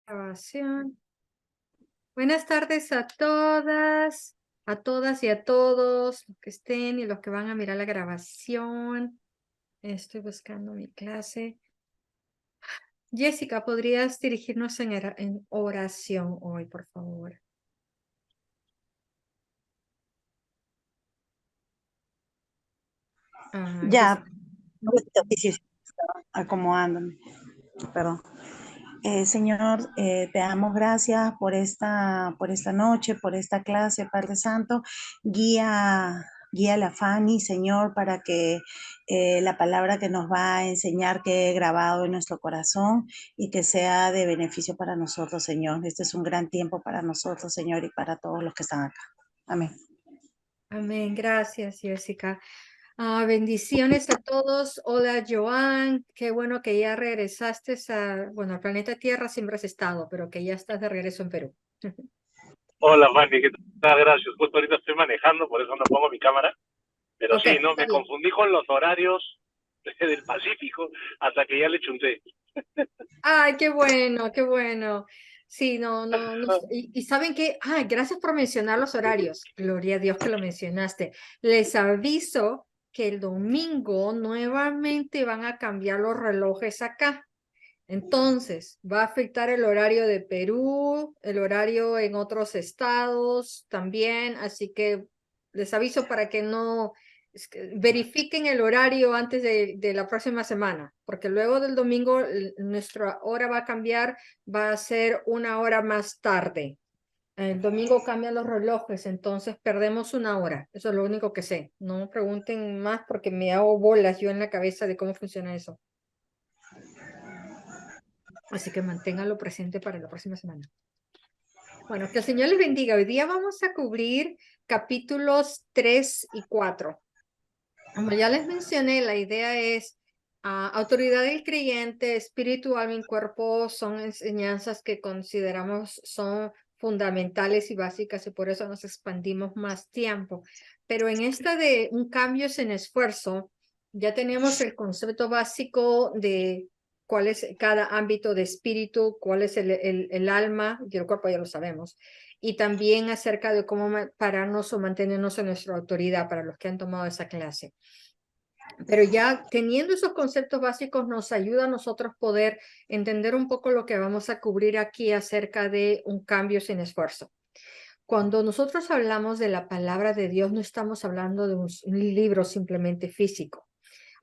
Grabación. Buenas tardes a todas y a todos los que estén y los que van a mirar la grabación. Estoy buscando mi clase. Jessica, ¿podrías dirigirnos en oración hoy, por favor? Ya, Jessica. sí, sí, estaba acomodándome, perdón. Señor, te damos gracias por esta noche, por esta clase, Padre Santo. Guía a la Fanny, Señor, para que la palabra que nos va a enseñar quede grabado en nuestro corazón y que sea de beneficio para nosotros, Señor. Este es un gran tiempo para nosotros, Señor, y para todos los que están acá. Amén. Amén. Gracias, Jessica. Bendiciones a todos. Hola, Joan. Qué bueno que ya regresaste al planeta Tierra. Siempre has estado, pero que ya estás de regreso en Perú. Hola, Fanny, ¿qué tal? Gracias. Justo ahorita estoy manejando, por eso no pongo mi cámara. Pero Ok, sí, no, está me bien. confundí con los horarios del Pacífico hasta que ya le chunté. Ay, qué bueno, qué bueno. Sí, no. Y saben qué, gracias por mencionar los horarios. Gloria a Dios que lo mencionaste. Les aviso que el domingo nuevamente van a cambiar los relojes acá. Entonces, va a afectar el horario de Perú, el horario en otros estados también, así que les aviso para que no verifiquen el horario antes de la próxima semana, porque luego del domingo nuestra hora va a cambiar, va a ser una hora más tarde. El domingo cambian los relojes, entonces perdemos una hora. Eso es lo único que sé. No me pregunten más porque me hago bolas yo en la cabeza de cómo funciona eso. Así que manténganlo presente para la próxima semana. Bueno, que el Señor les bendiga. Hoy día vamos a cubrir capítulos 3 y 4. Como ya les mencioné, la idea es autoridad del creyente, espíritu, alma y cuerpo son enseñanzas que consideramos son fundamentales y básicas y por eso nos expandimos más tiempo. Pero en esta de un cambio sin esfuerzo, ya tenemos el concepto básico de cuál es cada ámbito de espíritu, cuál es el alma y el cuerpo, ya lo sabemos. Y también acerca de cómo pararnos o mantenernos en nuestra autoridad para los que han tomado esa clase. Pero ya teniendo esos conceptos básicos nos ayuda a nosotros poder entender un poco lo que vamos a cubrir aquí acerca de un cambio sin esfuerzo. Cuando nosotros hablamos de la palabra de Dios, no estamos hablando de un libro simplemente físico.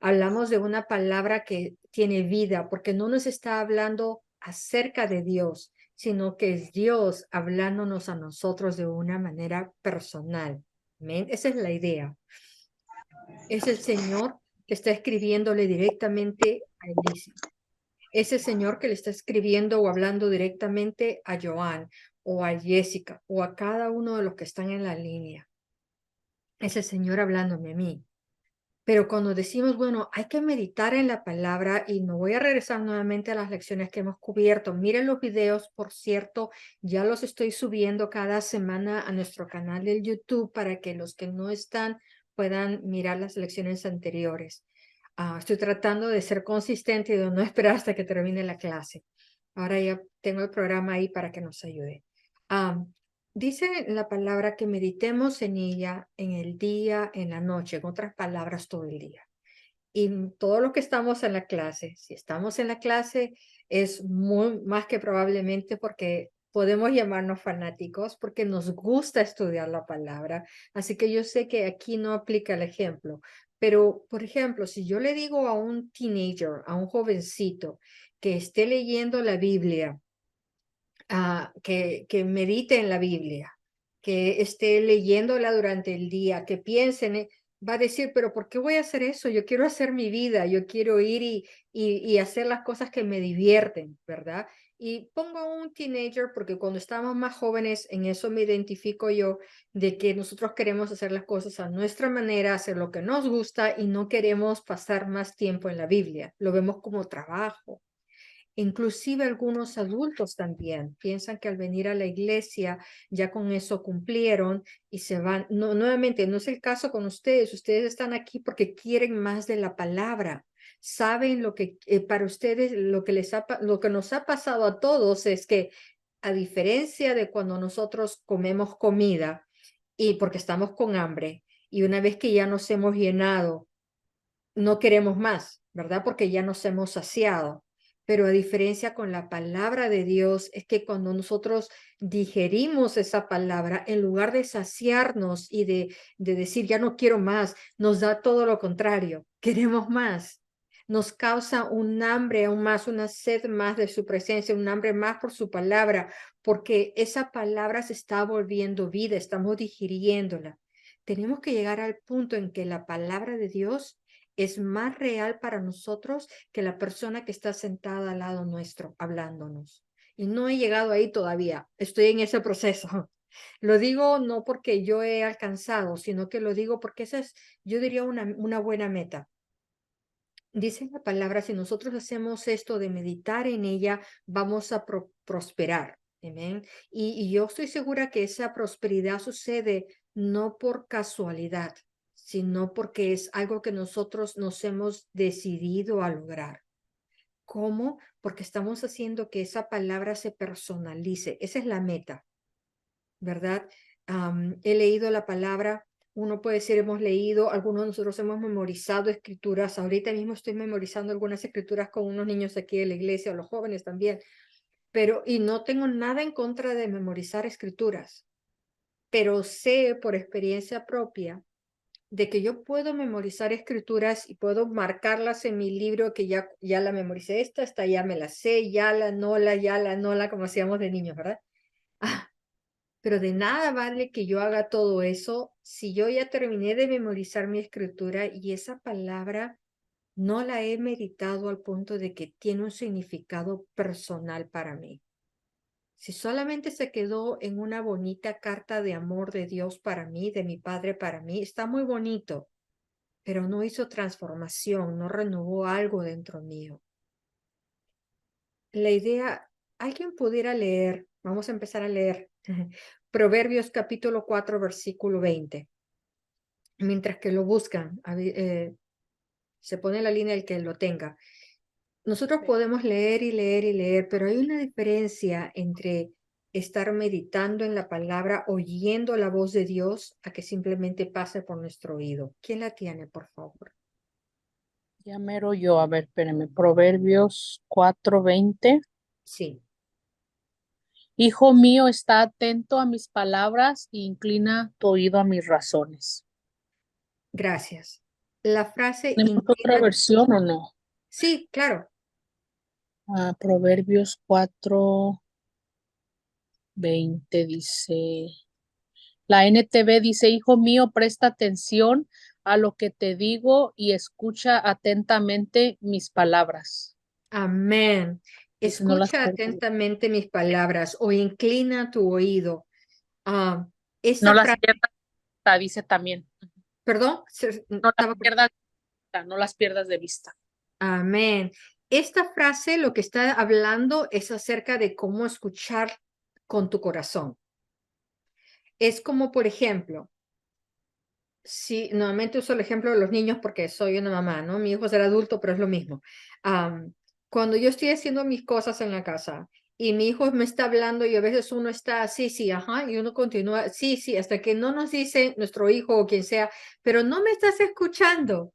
Hablamos de una palabra que tiene vida, porque no nos está hablando acerca de Dios, sino que es Dios hablándonos a nosotros de una manera personal. ¿Amén? Esa es la idea. Es el Señor que está escribiéndole directamente a Elise. Es el Señor que le está escribiendo o hablando directamente a Joan o a Jessica o a cada uno de los que están en la línea. Es el Señor hablándome a mí. Pero cuando decimos, bueno, hay que meditar en la palabra y no voy a regresar nuevamente a las lecciones que hemos cubierto. Miren los videos, por cierto, ya los estoy subiendo cada semana a nuestro canal de YouTube para que los que no están puedan mirar las lecciones anteriores. Estoy tratando de ser consistente y de no esperar hasta que termine la clase. Ahora ya tengo el programa ahí para que nos ayude. Dice la palabra que meditemos en ella en el día, en la noche, en otras palabras, todo el día. Y todos los que estamos en la clase, si estamos en la clase, es muy más que probablemente porque podemos llamarnos fanáticos, porque nos gusta estudiar la palabra. Así que yo sé que aquí no aplica el ejemplo. Pero, por ejemplo, si yo le digo a un teenager, a un jovencito que esté leyendo la Biblia, que medite en la Biblia, que esté leyéndola durante el día, que piensen, va a decir, pero ¿por qué voy a hacer eso? Yo quiero hacer mi vida, yo quiero ir y hacer las cosas que me divierten, ¿verdad? Y pongo a un teenager porque cuando estamos más jóvenes, en eso me identifico yo, de que nosotros queremos hacer las cosas a nuestra manera, hacer lo que nos gusta y no queremos pasar más tiempo en la Biblia. Lo vemos como trabajo. Inclusive algunos adultos también piensan que al venir a la iglesia ya con eso cumplieron y se van. No, nuevamente, no es el caso con ustedes. Ustedes están aquí porque quieren más de la palabra. saben lo que para ustedes, lo que nos ha pasado a todos es que a diferencia de cuando nosotros comemos comida y porque estamos con hambre y una vez que ya nos hemos llenado, no queremos más, ¿verdad? Porque ya nos hemos saciado. Pero a diferencia con la palabra de Dios, es que cuando nosotros digerimos esa palabra, en lugar de saciarnos y de decir, ya no quiero más, nos da todo lo contrario, queremos más. Nos causa un hambre aún más, una sed más de su presencia, un hambre más por su palabra, porque esa palabra se está volviendo vida, estamos digiriéndola. Tenemos que llegar al punto en que la palabra de Dios es más real para nosotros que la persona que está sentada al lado nuestro hablándonos. Y no he llegado ahí todavía, estoy en ese proceso. Lo digo no porque yo he alcanzado, sino que lo digo porque esa es, yo diría, una buena meta. Dice la palabra, si nosotros hacemos esto de meditar en ella, vamos a prosperar. Amén. Y yo estoy segura que esa prosperidad sucede no por casualidad, sino porque es algo que nosotros nos hemos decidido a lograr. ¿Cómo? Porque estamos haciendo que esa palabra se personalice. Esa es la meta, ¿verdad? He leído la palabra, uno puede decir, hemos leído, algunos de nosotros hemos memorizado escrituras. Ahorita mismo estoy memorizando algunas escrituras con unos niños aquí de la iglesia, o los jóvenes también. Y no tengo nada en contra de memorizar escrituras, pero sé por experiencia propia de que yo puedo memorizar escrituras y puedo marcarlas en mi libro que ya la memoricé, esta ya me la sé, ya la nola, como hacíamos de niños, ¿verdad? Pero de nada vale que yo haga todo eso si yo ya terminé de memorizar mi escritura y esa palabra no la he meditado al punto de que tiene un significado personal para mí. Si solamente se quedó en una bonita carta de amor de Dios para mí, de mi Padre para mí, está muy bonito, pero no hizo transformación, no renovó algo dentro mío. La idea, alguien pudiera leer, vamos a empezar a leer, Proverbios capítulo 4, versículo 20. Mientras que lo buscan, se pone la línea el que lo tenga. Nosotros podemos leer y leer y leer, pero hay una diferencia entre estar meditando en la palabra, oyendo la voz de Dios, a que simplemente pase por nuestro oído. ¿Quién la tiene, por favor? Ya mero yo, a ver, espérame. Proverbios 4:20. Sí, Hijo mío, está atento a mis palabras e inclina tu oído a mis razones. gracias. La frase ¿Tenemos otra versión o no? Sí, claro. Proverbios 4:20 dice, la NTV dice, hijo mío, presta atención a lo que te digo y escucha atentamente mis palabras. Amén. Dice, no las Escucha atentamente mis palabras o inclina tu oído. Esa no las frase, pierdas, dice también. perdón, No las pierdas, no las pierdas de vista. Amén. Esta frase lo que está hablando es acerca de cómo escuchar con tu corazón. Es como, por ejemplo, si nuevamente uso el ejemplo de los niños porque soy una mamá, ¿no? Mi hijo será adulto, pero es lo mismo. Cuando yo estoy haciendo mis cosas en la casa y mi hijo me está hablando y a veces uno está, sí, sí, ajá, y uno continúa, sí, sí, hasta que no nos dice nuestro hijo o quien sea, pero no me estás escuchando.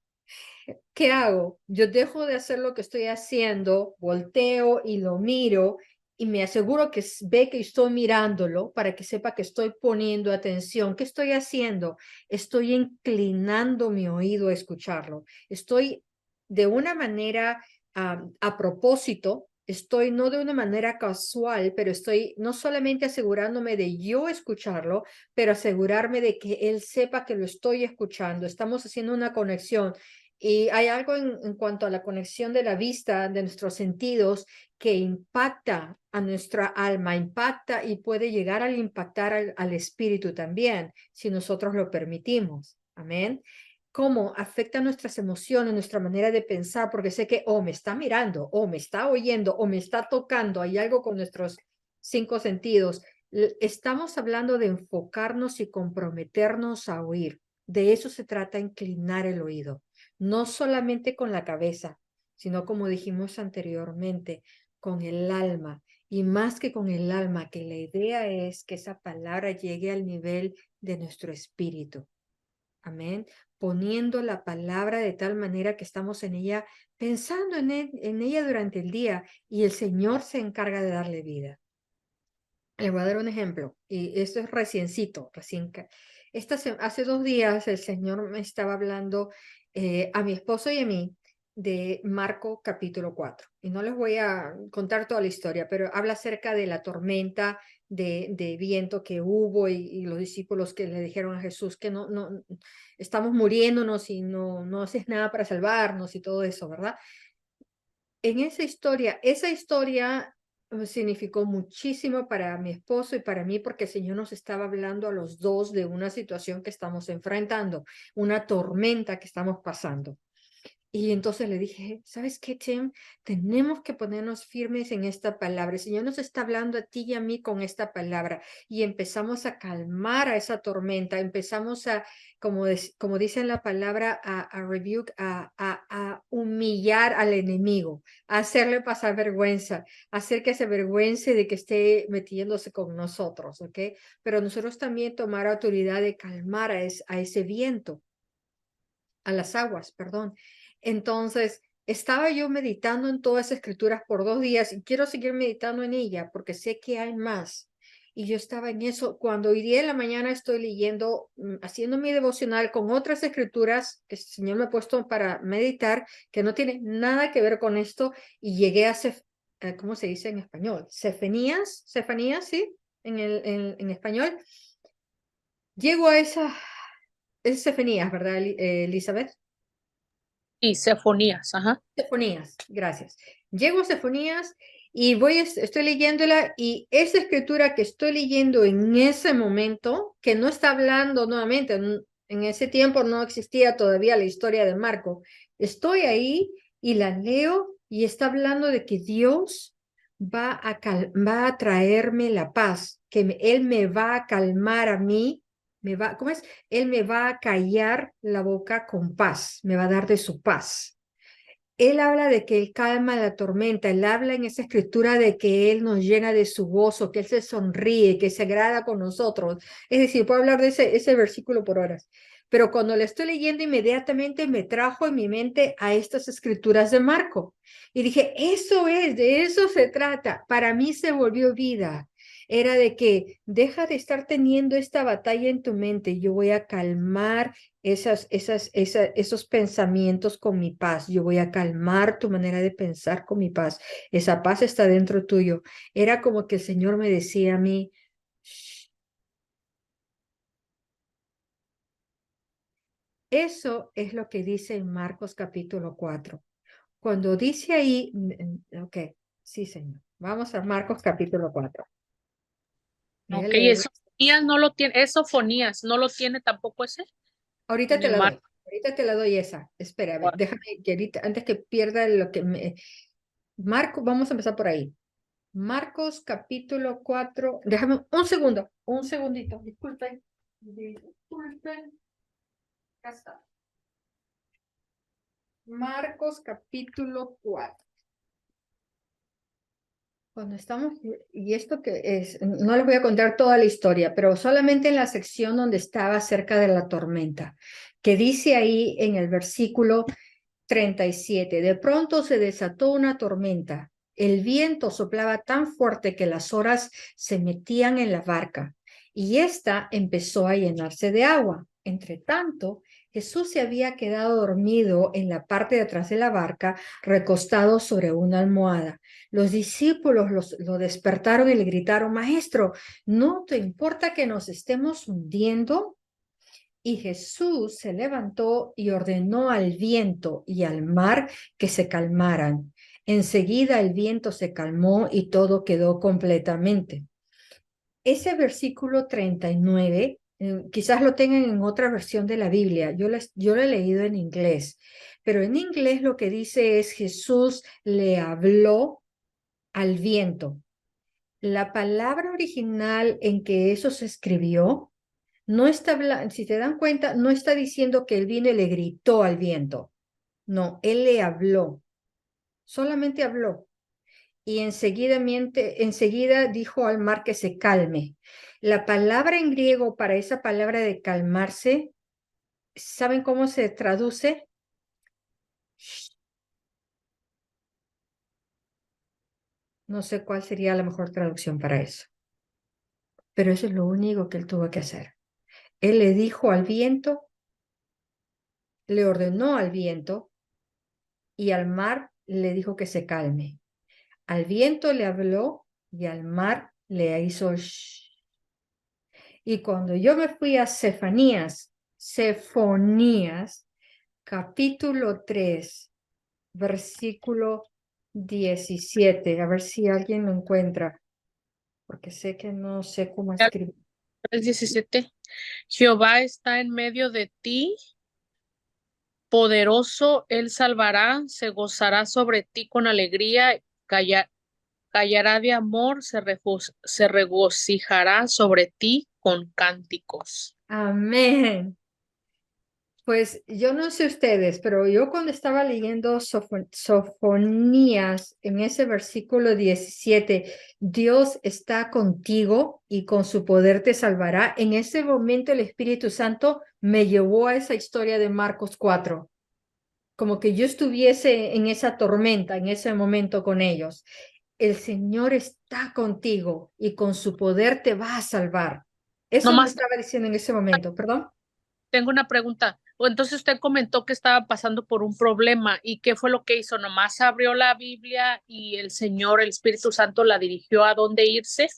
¿Qué hago? Yo dejo de hacer lo que estoy haciendo, volteo y lo miro y me aseguro que ve que estoy mirándolo para que sepa que estoy poniendo atención. ¿Qué estoy haciendo? Estoy inclinando mi oído a escucharlo. Estoy de una manera a propósito, estoy no de una manera casual, pero estoy no solamente asegurándome de yo escucharlo, pero asegurarme de que él sepa que lo estoy escuchando. Estamos haciendo una conexión. Y hay algo en cuanto a la conexión de la vista, de nuestros sentidos, que impacta a nuestra alma, impacta y puede llegar a impactar al espíritu también, si nosotros lo permitimos. Amén. ¿Cómo afecta nuestras emociones, nuestra manera de pensar? Porque sé que me está mirando, o me está oyendo, o me está tocando. Hay algo con nuestros 5 sentidos. Estamos hablando de enfocarnos y comprometernos a oír. De eso se trata, inclinar el oído. No solamente con la cabeza, sino como dijimos anteriormente, con el alma. Y más que con el alma, que la idea es que esa palabra llegue al nivel de nuestro espíritu. Amén. Poniendo la palabra de tal manera que estamos en ella, pensando en ella durante el día, y el Señor se encarga de darle vida. Les voy a dar un ejemplo, y esto es reciencito, hace 2 días el Señor me estaba hablando a mi esposo y a mí de Marco capítulo 4. Y no les voy a contar toda la historia, pero habla acerca de la tormenta de viento que hubo y los discípulos que le dijeron a Jesús que no estamos muriéndonos y no haces nada para salvarnos y todo eso, ¿verdad? En esa historia significó muchísimo para mi esposo y para mí, porque el Señor nos estaba hablando a los dos de una situación que estamos enfrentando, una tormenta que estamos pasando. Y entonces le dije, ¿sabes qué, Tim? Tenemos que ponernos firmes en esta palabra. El Señor nos está hablando a ti y a mí con esta palabra. Y empezamos a calmar a esa tormenta. Empezamos a, como dice en la palabra, a rebuke, a humillar al enemigo, a hacerle pasar vergüenza, a hacer que se avergüence de que esté metiéndose con nosotros, ¿ok? Pero nosotros también tomar autoridad de calmar a ese viento, a las aguas, perdón. Entonces, estaba yo meditando en todas esas escrituras por 2 días y quiero seguir meditando en ella porque sé que hay más. Y yo estaba en eso. Cuando hoy día en la mañana estoy leyendo, haciendo mi devocional con otras escrituras que el Señor me ha puesto para meditar, que no tiene nada que ver con esto, y llegué a, ¿cómo se dice en español? Cefanías, sí, en español. Llego a es Cefanías, ¿verdad, Elizabeth? Y Sefonías, ajá. Sefonías, gracias. Llego a Sefonías y estoy leyéndola, y esa escritura que estoy leyendo en ese momento, que no está hablando nuevamente, en ese tiempo no existía todavía la historia de Marco, estoy ahí y la leo y está hablando de que Dios va a traerme la paz, que Él me va a calmar a mí, ¿cómo es? Él me va a callar la boca con paz, me va a dar de su paz. Él habla de que Él calma la tormenta. Él habla en esa escritura de que Él nos llena de su gozo, que Él se sonríe, que se agrada con nosotros. Es decir, puedo hablar de ese versículo por horas. Pero cuando le estoy leyendo, inmediatamente me trajo en mi mente a estas escrituras de Marco. Y dije, de eso se trata. Para mí se volvió vida. Era de que deja de estar teniendo esta batalla en tu mente. Yo voy a calmar esos pensamientos con mi paz. Yo voy a calmar tu manera de pensar con mi paz. Esa paz está dentro tuyo. Era como que el Señor me decía a mí, "Shh". Eso es lo que dice en Marcos capítulo 4. Cuando dice ahí, ok, sí, Señor. Vamos a Marcos capítulo 4. Voy a Ok, leerlo. Esofonías no lo tiene, Esofonías no lo tiene tampoco ese. Ahorita te Tiene la doy. Marco. Ahorita te la doy esa. Espérame, déjame que ahorita, antes que pierda lo que me... Marco, vamos a empezar por ahí. Marcos capítulo 4. Déjame un segundito. Disculpen. Acá está. Marcos capítulo 4. Cuando estamos, y esto que es, no les voy a contar toda la historia, pero solamente en la sección donde estaba cerca de la tormenta, que dice ahí en el versículo 37, de pronto se desató una tormenta. El viento soplaba tan fuerte que las olas se metían en la barca y ésta empezó a llenarse de agua. Entre tanto, Jesús se había quedado dormido en la parte de atrás de la barca, recostado sobre una almohada. Los discípulos lo despertaron y le gritaron, Maestro, ¿no te importa que nos estemos hundiendo? Y Jesús se levantó y ordenó al viento y al mar que se calmaran. Enseguida el viento se calmó y todo quedó completamente. Ese versículo 39, quizás lo tengan en otra versión de la Biblia. Yo lo he leído en inglés, pero en inglés lo que dice es Jesús le habló al viento. La palabra original en que eso se escribió no está hablando, si te dan cuenta, no está diciendo que él vino y le gritó al viento. No, él le habló. solamente habló. Y enseguida dijo al mar que se calme. La palabra en griego para esa palabra de calmarse, ¿saben cómo se traduce? No sé cuál sería la mejor traducción para eso, pero eso es lo único que él tuvo que hacer. Él le dijo al viento, le ordenó al viento y al mar le dijo que se calme. Al viento le habló y al mar le hizo shh. Y cuando yo me fui a Sefonías, capítulo 3, versículo 17, a ver si alguien lo encuentra, porque sé que no sé cómo escribir. 3:17. Jehová está en medio de ti, poderoso, él salvará, se gozará sobre ti con alegría, callará de amor, se regocijará sobre ti con cánticos. Amén. Pues yo no sé ustedes, pero yo cuando estaba leyendo Sofonías en ese versículo 17, Dios está contigo y con su poder te salvará. En ese momento el Espíritu Santo me llevó a esa historia de Marcos 4, como que yo estuviese en esa tormenta, en ese momento con ellos. El Señor está contigo y con su poder te va a salvar. Eso me Nomás estaba diciendo en ese momento, perdón. tengo una pregunta. O entonces usted comentó que estaba pasando por un problema y qué fue lo que hizo. Nomás abrió la Biblia y el Señor, el Espíritu Santo, la dirigió a dónde irse.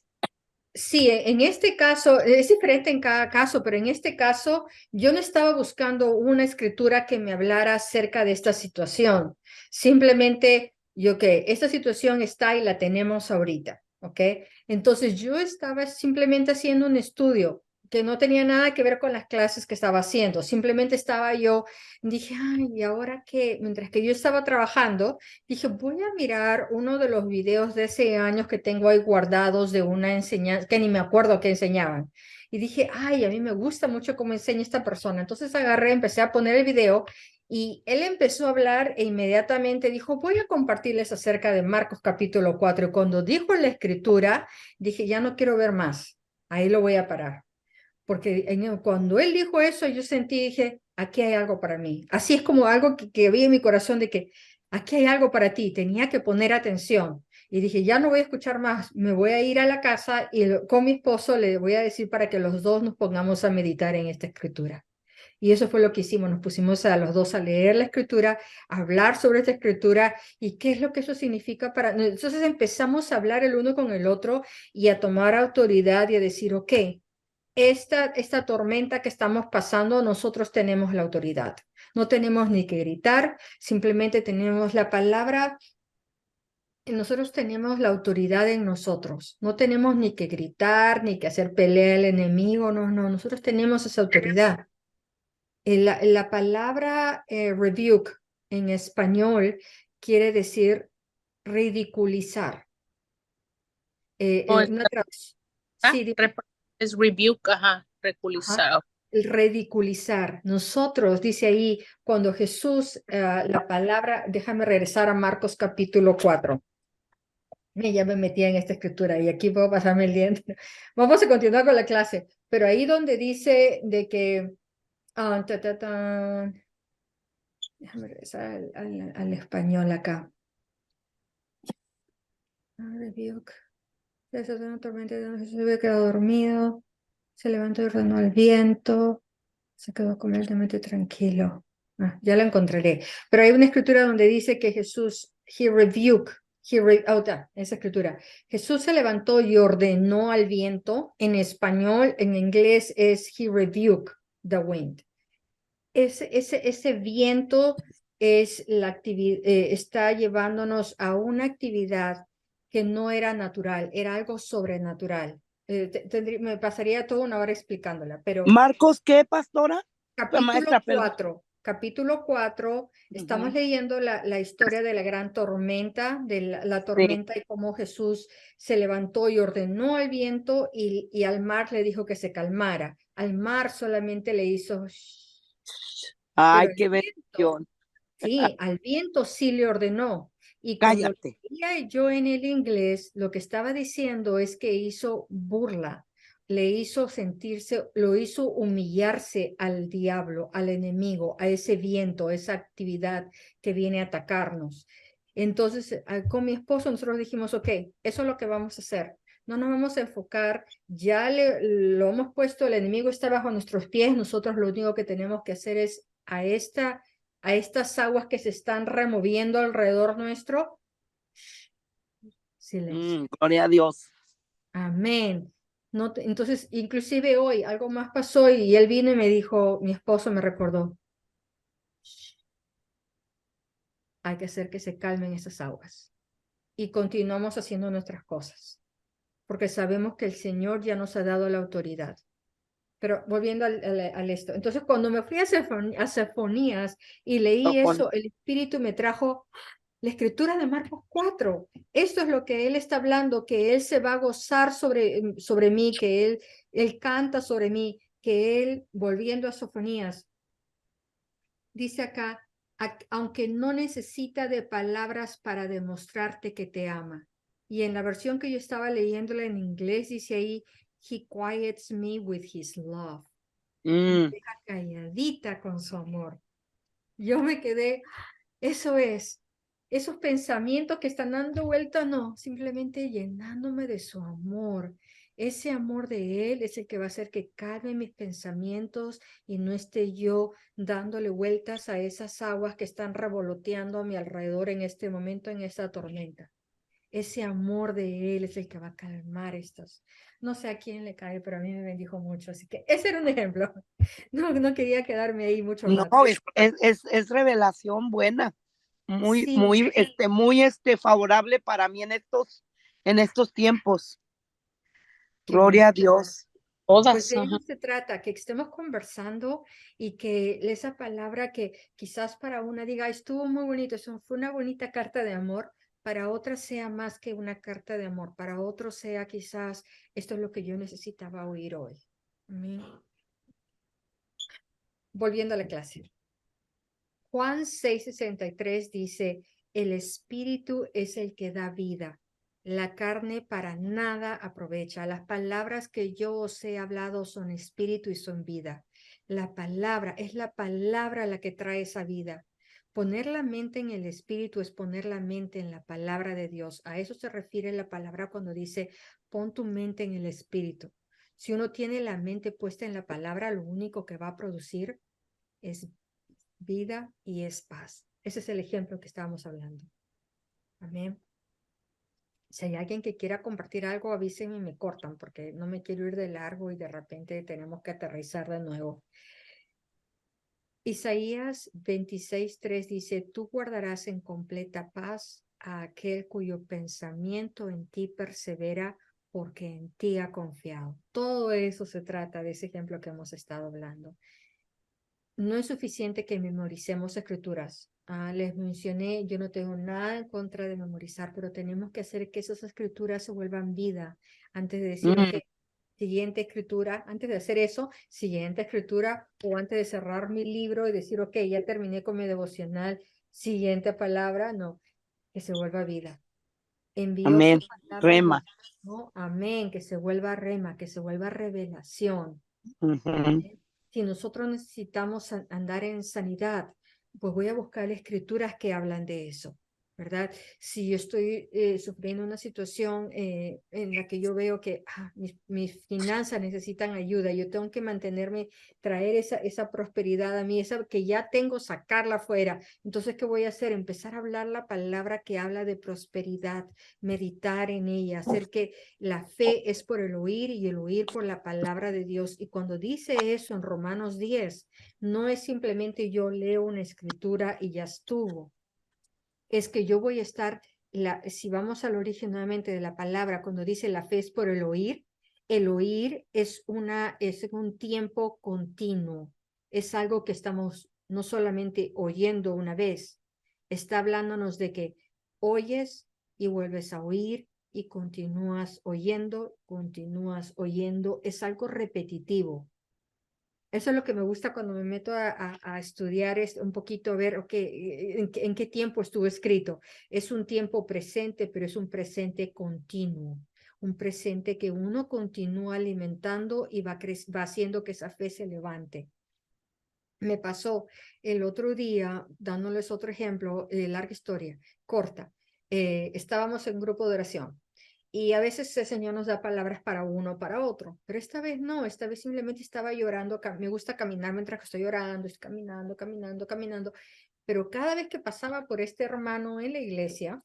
Sí, en este caso, es diferente en cada caso, pero en este caso yo no estaba buscando una escritura que me hablara acerca de esta situación. Simplemente yo que esta situación está y la tenemos ahorita, ¿ok? Entonces yo estaba simplemente haciendo un estudio que no tenía nada que ver con las clases que estaba haciendo. Simplemente estaba yo, dije, ay, y ahora que, mientras que yo estaba trabajando, dije, voy a mirar uno de los videos de ese años que tengo ahí guardados de una enseñanza, que ni me acuerdo qué enseñaban. Y dije, ay, a mí me gusta mucho cómo enseña esta persona. Entonces agarré, empecé a poner el video y él empezó a hablar e inmediatamente dijo, voy a compartirles acerca de Marcos capítulo 4. Y cuando dijo la escritura, dije, ya no quiero ver más. Ahí lo voy a parar. Porque cuando él dijo eso, yo sentí, dije, aquí hay algo para mí. Así es como algo que había en mi corazón de que aquí hay algo para ti, tenía que poner atención. Y dije, ya no voy a escuchar más, me voy a ir a la casa y con mi esposo le voy a decir para que los dos nos pongamos a meditar en esta escritura. Y eso fue lo que hicimos, nos pusimos a los dos a leer la escritura, a hablar sobre esta escritura y qué es lo que eso significa para... Entonces empezamos a hablar el uno con el otro y a tomar autoridad y a decir, ok, esta tormenta que estamos pasando, nosotros tenemos la autoridad. No tenemos ni que gritar, simplemente tenemos la palabra. Nosotros tenemos la autoridad en nosotros. No tenemos ni que gritar, ni que hacer pelea al enemigo. No, no, nosotros tenemos esa autoridad. La palabra rebuke en español quiere decir ridiculizar. O Una traducción. Sí, es rebuke, ajá, ajá, ridiculizar. el ridiculizar. Nosotros, dice ahí, cuando Jesús, la palabra, déjame regresar a Marcos capítulo 4. Ya me metí en esta escritura y aquí puedo pasarme el día entero. Vamos a continuar con la clase, pero ahí donde dice de que, déjame regresar al español acá. Rebuke. Esa es una tormenta donde Jesús había quedado dormido, se levantó y ordenó al viento. Se quedó completamente tranquilo. Ya lo encontraré. Pero hay una escritura donde dice que Jesús, esa escritura. Jesús se levantó y ordenó al viento. En español, en inglés es he rebuked the wind. Ese viento es la actividad, está llevándonos a una actividad que no era natural, era algo sobrenatural. Me pasaría toda una hora explicándola, pero Marcos, ¿qué, pastora? capítulo Maestra, perdón. 4, capítulo 4, estamos leyendo la historia de la gran tormenta, de la tormenta y cómo Jesús se levantó y ordenó al viento y al mar le dijo que se calmara. Al mar solamente le hizo... Pero Ay, el qué viento, bendición. sí, al viento sí le ordenó. Y cuando Cállate. leía yo en el inglés, lo que estaba diciendo es que hizo burla, le hizo sentirse, lo hizo humillarse al diablo, al enemigo, a ese viento, a esa actividad que viene a atacarnos. Entonces, con mi esposo nosotros dijimos, ok, eso es lo que vamos a hacer. No nos vamos a enfocar, ya lo hemos puesto, el enemigo está bajo nuestros pies, nosotros lo único que tenemos que hacer es a estas aguas que se están removiendo alrededor nuestro, silencio. Gloria a Dios. Amén. No entonces, inclusive hoy algo más pasó y él vino y me dijo, mi esposo me recordó, hay que hacer que se calmen esas aguas. Y continuamos haciendo nuestras cosas, porque sabemos que el Señor ya nos ha dado la autoridad. Pero volviendo al esto, entonces cuando me fui a Sefonías y leí eso, el Espíritu me trajo la escritura de Marcos 4. Esto es lo que él está hablando, que él se va a gozar sobre mí, que él canta sobre mí, que él, volviendo a Sofonías, dice acá, aunque no necesita de palabras para demostrarte que te ama. Y en la versión que yo estaba leyéndola en inglés, dice ahí, he quiets me with his love. Me deja calladita con su amor. Yo me quedé, eso es, esos pensamientos que están dando vuelta, no, simplemente llenándome de su amor. Ese amor de Él es el que va a hacer que calme mis pensamientos y no esté yo dándole vueltas a esas aguas que están revoloteando a mi alrededor en este momento, en esta tormenta. Ese amor de Él es el que va a calmar estos. No sé a quién le cae, pero a mí me bendijo mucho. Así que ese era un ejemplo. No quería quedarme ahí mucho No, rato. es revelación buena, muy, Sí, muy favorable para mí en estos tiempos. qué bueno. Gloria a Dios. Pues Todas. de Ajá. eso se trata, que estemos conversando y que esa palabra que quizás para una diga, estuvo muy bonito, eso fue una bonita carta de amor, para otra sea más que una carta de amor, para otro sea quizás, esto es lo que yo necesitaba oír hoy. Amén. Volviendo a la clase. Juan 6:63 dice, el espíritu es el que da vida. La carne para nada aprovecha. Las palabras que yo os he hablado son espíritu y son vida. La palabra es la palabra la que trae esa vida. Poner la mente en el espíritu es poner la mente en la palabra de Dios. A eso se refiere la palabra cuando dice, pon tu mente en el espíritu. Si uno tiene la mente puesta en la palabra, lo único que va a producir es vida y es paz. Ese es el ejemplo que estábamos hablando. Amén. Si hay alguien que quiera compartir algo, avísenme y me cortan, porque no me quiero ir de largo y de repente tenemos que aterrizar de nuevo. Isaías 26:3 dice, tú guardarás en completa paz a aquel cuyo pensamiento en ti persevera, porque en ti ha confiado. Todo eso se trata de ese ejemplo que hemos estado hablando. No es suficiente que memoricemos escrituras. Les mencioné, yo no tengo nada en contra de memorizar, pero tenemos que hacer que esas escrituras se vuelvan vida antes de decir, ok, siguiente escritura, antes de hacer eso, siguiente escritura, o antes de cerrar mi libro y decir, ok, ya terminé con mi devocional, siguiente palabra, no, que se vuelva vida. Envió su Amén. palabra, Rema. ¿no? Amén, que se vuelva rema, que se vuelva revelación. Ujú. Si nosotros necesitamos andar en sanidad, pues voy a buscar escrituras que hablan de eso, ¿verdad? Si yo estoy sufriendo una situación en la que yo veo que mis finanzas necesitan ayuda, yo tengo que mantenerme, traer esa prosperidad a mí, esa que ya tengo, sacarla afuera. Entonces, ¿qué voy a hacer? Empezar a hablar la palabra que habla de prosperidad, meditar en ella, hacer que la fe es por el oír y el oír por la palabra de Dios. Y cuando dice eso en Romanos 10, no es simplemente yo leo una escritura y ya estuvo. Es que yo voy a estar, si vamos al origen nuevamente de la palabra, cuando dice la fe es por el oír es un tiempo continuo. Es algo que estamos no solamente oyendo una vez, está hablándonos de que oyes y vuelves a oír y continúas oyendo, es algo repetitivo. Eso es lo que me gusta cuando me meto a estudiar un poquito, a ver, okay, en qué tiempo estuvo escrito. Es un tiempo presente, pero es un presente continuo. Un presente que uno continúa alimentando y va haciendo que esa fe se levante. Me pasó el otro día, dándoles otro ejemplo, larga historia, corta. Estábamos en un grupo de oración y a veces el Señor nos da palabras para uno, para otro, pero esta vez no, esta vez simplemente estaba llorando. Me gusta caminar mientras estoy orando, estoy caminando, caminando, caminando, pero cada vez que pasaba por este hermano en la iglesia,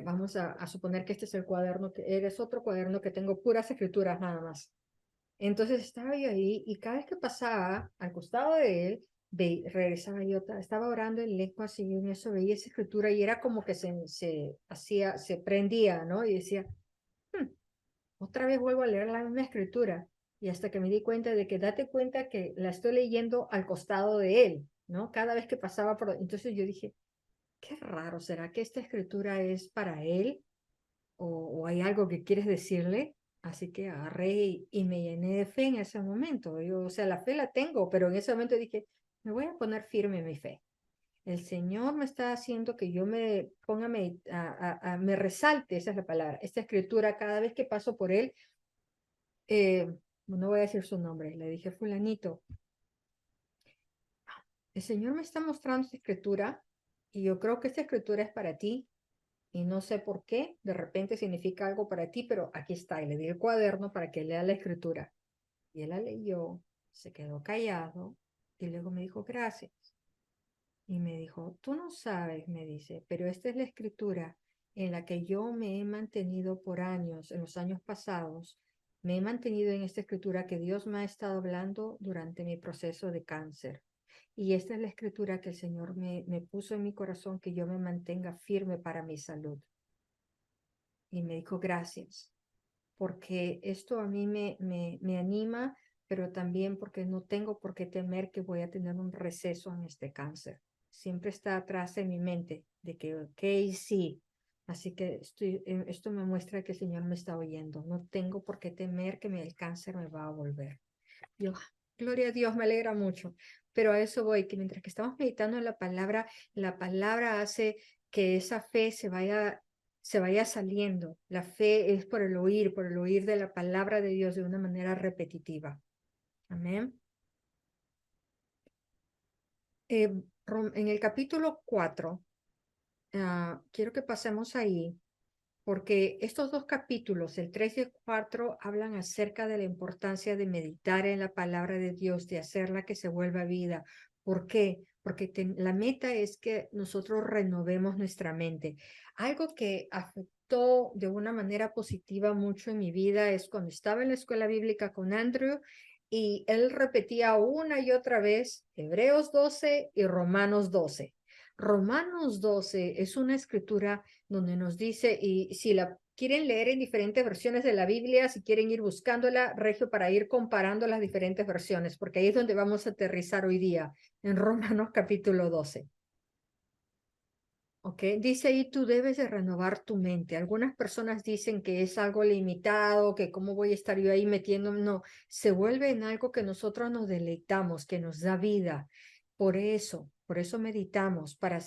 vamos a suponer que este es el cuaderno, que es otro cuaderno que tengo puras escrituras nada más. Entonces estaba yo ahí y cada vez que pasaba al costado de él, regresaba yo, estaba orando en lenguas y en eso veía esa escritura y era como que se prendía, ¿no? Y decía, otra vez vuelvo a leer la misma escritura. Y hasta que me di cuenta de que date cuenta que la estoy leyendo al costado de él, ¿no? Cada vez que pasaba por... Entonces yo dije, qué raro, ¿será que esta escritura es para él? ¿O hay algo que quieres decirle? Así que agarré y me llené de fe en ese momento. O sea, la fe la tengo, pero en ese momento dije, me voy a poner firme en mi fe. El Señor me está haciendo que yo me ponga, me resalte, esa es la palabra, esta escritura cada vez que paso por él. No voy a decir su nombre, le dije, fulanito, el Señor me está mostrando esta escritura y yo creo que esta escritura es para ti. Y no sé por qué, de repente significa algo para ti, pero aquí está. Y le di el cuaderno para que lea la escritura. Y él la leyó, se quedó callado y luego me dijo, gracias. Y me dijo, tú no sabes, me dice, pero esta es la escritura en la que yo me he mantenido por años, en los años pasados. Me he mantenido en esta escritura que Dios me ha estado hablando durante mi proceso de cáncer. Y esta es la escritura que el Señor me puso en mi corazón, que yo me mantenga firme para mi salud. Y me dijo, gracias, porque esto a mí me anima, pero también porque no tengo por qué temer que voy a tener un receso en este cáncer. Siempre está atrás en mi mente de que, ok, sí. Así que esto me muestra que el Señor me está oyendo. No tengo por qué temer que el cáncer me va a volver. Yo, gloria a Dios, me alegra mucho. Pero a eso voy, que mientras que estamos meditando en la palabra hace que esa fe se vaya saliendo. La fe es por el oír de la palabra de Dios de una manera repetitiva. Amén. En el capítulo 4, quiero que pasemos ahí, porque estos dos capítulos, el 3 y el 4, hablan acerca de la importancia de meditar en la palabra de Dios, de hacerla que se vuelva vida. ¿Por qué? Porque la meta es que nosotros renovemos nuestra mente. Algo que afectó de una manera positiva mucho en mi vida es cuando estaba en la escuela bíblica con Andrew y él repetía una y otra vez Hebreos 12 y Romanos 12. Romanos 12 es una escritura donde nos dice, y si la quieren leer en diferentes versiones de la Biblia, si quieren ir buscándola, Regio, para ir comparando las diferentes versiones, porque ahí es donde vamos a aterrizar hoy día, en Romanos capítulo 12. ¿Ok? Dice ahí, tú debes de renovar tu mente. Algunas personas dicen que es algo limitado, que cómo voy a estar yo ahí metiéndome. No, se vuelve en algo que nosotros nos deleitamos, que nos da vida. Por eso meditamos, para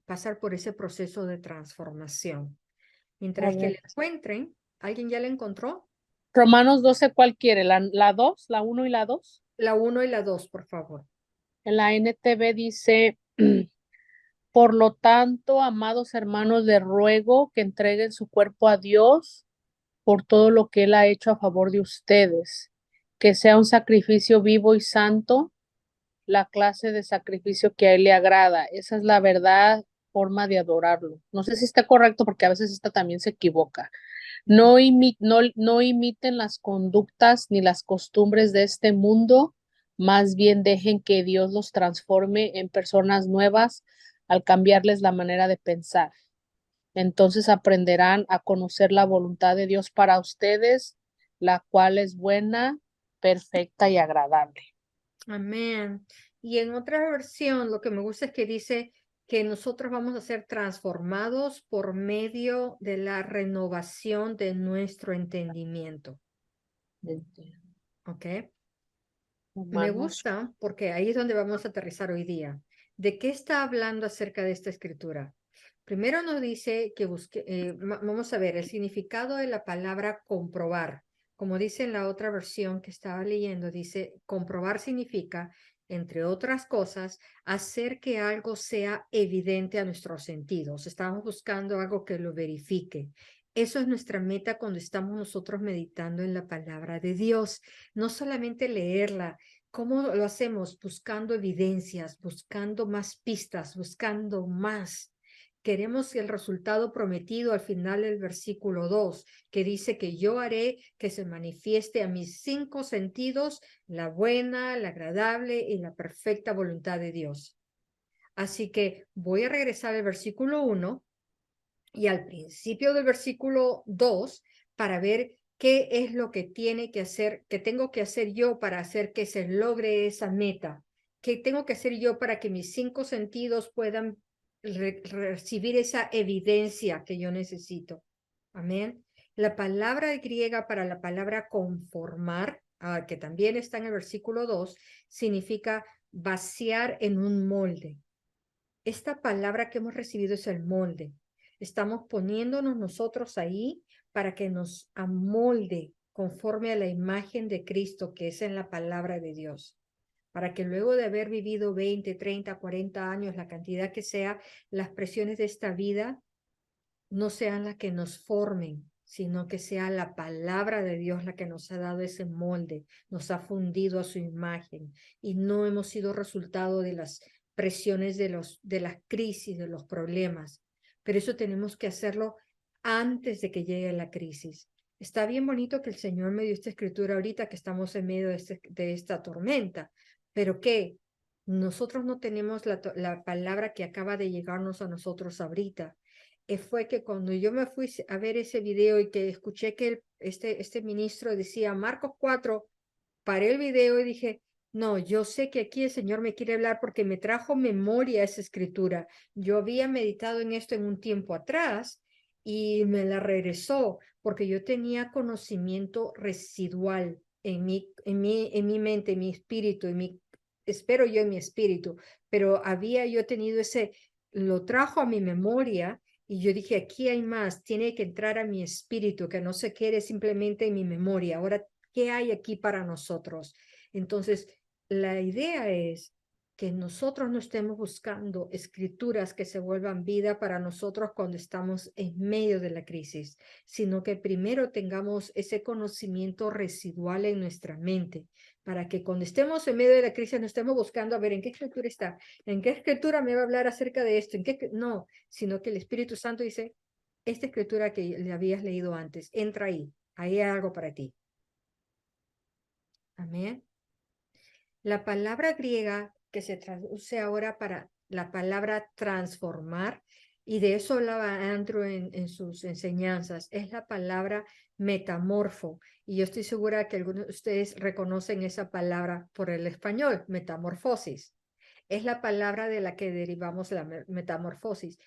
pasar por ese proceso de transformación. Mientras que le encuentren, ¿alguien ya la encontró? Romanos 12, ¿cuál quiere? ¿La 2? ¿La 1 y la 2? La 1 y la 2, por favor. En la NTV dice, por lo tanto, amados hermanos, les ruego que entreguen su cuerpo a Dios por todo lo que Él ha hecho a favor de ustedes, que sea un sacrificio vivo y santo, la clase de sacrificio que a Él le agrada. Esa es la verdad, forma de adorarlo. No sé si está correcto porque a veces esta también se equivoca. No imiten las conductas ni las costumbres de este mundo, más bien dejen que Dios los transforme en personas nuevas al cambiarles la manera de pensar. Entonces aprenderán a conocer la voluntad de Dios para ustedes, la cual es buena, perfecta y agradable. Amén. Y en otra versión, lo que me gusta es que dice que nosotros vamos a ser transformados por medio de la renovación de nuestro entendimiento. ¿Ok? Me Romanos. gusta porque ahí es donde vamos a aterrizar hoy día. ¿De qué está hablando acerca de esta escritura? Primero nos dice que vamos a ver el significado de la palabra comprobar. Como dice en la otra versión que estaba leyendo, dice comprobar significa, entre otras cosas, hacer que algo sea evidente a nuestros sentidos. Estamos buscando algo que lo verifique. Eso es nuestra meta cuando estamos nosotros meditando en la palabra de Dios. No solamente leerla. ¿Cómo lo hacemos? Buscando evidencias, buscando más pistas, buscando más. Queremos el resultado prometido al final del versículo 2, que dice que yo haré que se manifieste a mis 5 sentidos la buena, la agradable y la perfecta voluntad de Dios. Así que voy a regresar al versículo 1 y al principio del versículo 2 para ver qué es lo que tiene que hacer, que tengo que hacer yo para hacer que se logre esa meta. ¿Qué tengo que hacer yo para que mis 5 sentidos puedan recibir esa evidencia que yo necesito? Amén. La palabra griega para la palabra conformar, que también está en el versículo 2, significa vaciar en un molde. Esta palabra que hemos recibido es el molde. Estamos poniéndonos nosotros ahí para que nos amolde conforme a la imagen de Cristo que es en la palabra de Dios. Para que luego de haber vivido 20, 30, 40 años, la cantidad que sea, las presiones de esta vida no sean las que nos formen, sino que sea la palabra de Dios la que nos ha dado ese molde, nos ha fundido a su imagen y no hemos sido resultado de las presiones de las crisis, de los problemas. Pero eso tenemos que hacerlo antes de que llegue la crisis. Está bien bonito que el Señor me dio esta escritura ahorita que estamos en medio de esta tormenta, pero ¿qué? Nosotros no tenemos la palabra que acaba de llegarnos a nosotros ahorita. Fue que cuando yo me fui a ver ese video y que escuché que este ministro decía Marcos 4, paré el video y dije, no, yo sé que aquí el Señor me quiere hablar porque me trajo memoria esa escritura. Yo había meditado en esto en un tiempo atrás y me la regresó porque yo tenía conocimiento residual en mi mente, en mi espíritu, espero yo en mi espíritu, pero había yo tenido lo trajo a mi memoria. Y yo dije, aquí hay más, tiene que entrar a mi espíritu, que no se quede simplemente en mi memoria. Ahora, ¿qué hay aquí para nosotros? Entonces, la idea es que nosotros no estemos buscando escrituras que se vuelvan vida para nosotros cuando estamos en medio de la crisis, sino que primero tengamos ese conocimiento residual en nuestra mente, para que cuando estemos en medio de la crisis no estemos buscando a ver en qué escritura está, en qué escritura me va a hablar acerca de esto, no, sino que el Espíritu Santo dice, esta escritura que le habías leído antes, entra ahí hay algo para ti. Amén. La palabra griega que se traduce ahora para la palabra transformar, y de eso hablaba Andrew en sus enseñanzas, es la palabra metamorfo. Y yo estoy segura que algunos de ustedes reconocen esa palabra por el español, metamorfosis. Es la palabra de la que derivamos la metamorfosis.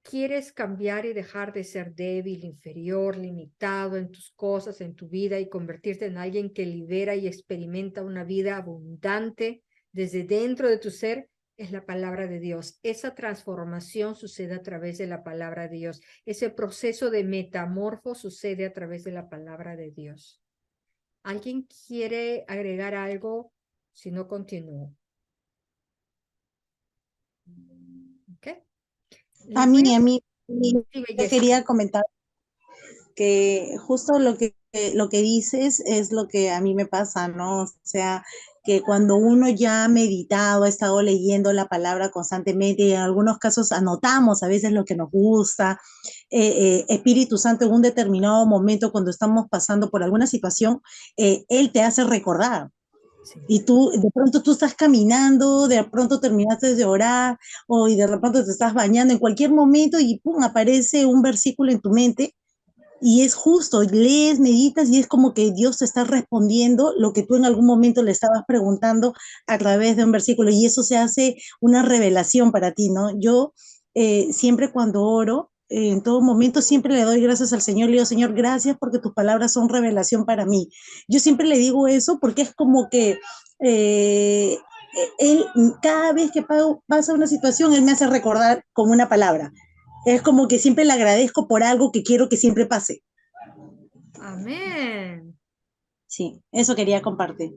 ¿Quieres cambiar y dejar de ser débil, inferior, limitado en tus cosas, en tu vida y convertirte en alguien que libera y experimenta una vida abundante desde dentro de tu ser? Es la palabra de Dios. Esa transformación sucede a través de la palabra de Dios. Ese proceso de metamorfo sucede a través de la palabra de Dios. ¿Alguien quiere agregar algo? Si no, continúo. ¿Ok? A mí, Sí, yo belleza. quería comentar que justo lo que dices es lo que a mí me pasa, ¿no? O sea, que cuando uno ya ha meditado, ha estado leyendo la palabra constantemente, y en algunos casos anotamos a veces lo que nos gusta, Espíritu Santo en un determinado momento cuando estamos pasando por alguna situación, Él te hace recordar. Sí. Y tú, de pronto tú estás caminando, de pronto terminaste de orar, o y de repente te estás bañando en cualquier momento y pum, aparece un versículo en tu mente y es justo, lees, meditas y es como que Dios te está respondiendo lo que tú en algún momento le estabas preguntando a través de un versículo y eso se hace una revelación para ti, ¿no? Yo siempre cuando oro, en todo momento siempre le doy gracias al Señor, le digo, Señor, gracias porque tus palabras son revelación para mí. Yo siempre le digo eso porque es como que eh, él, cada vez que pasa una situación, él me hace recordar con una palabra. Es como que siempre le agradezco por algo que quiero que siempre pase. Amén. Sí, eso quería compartir.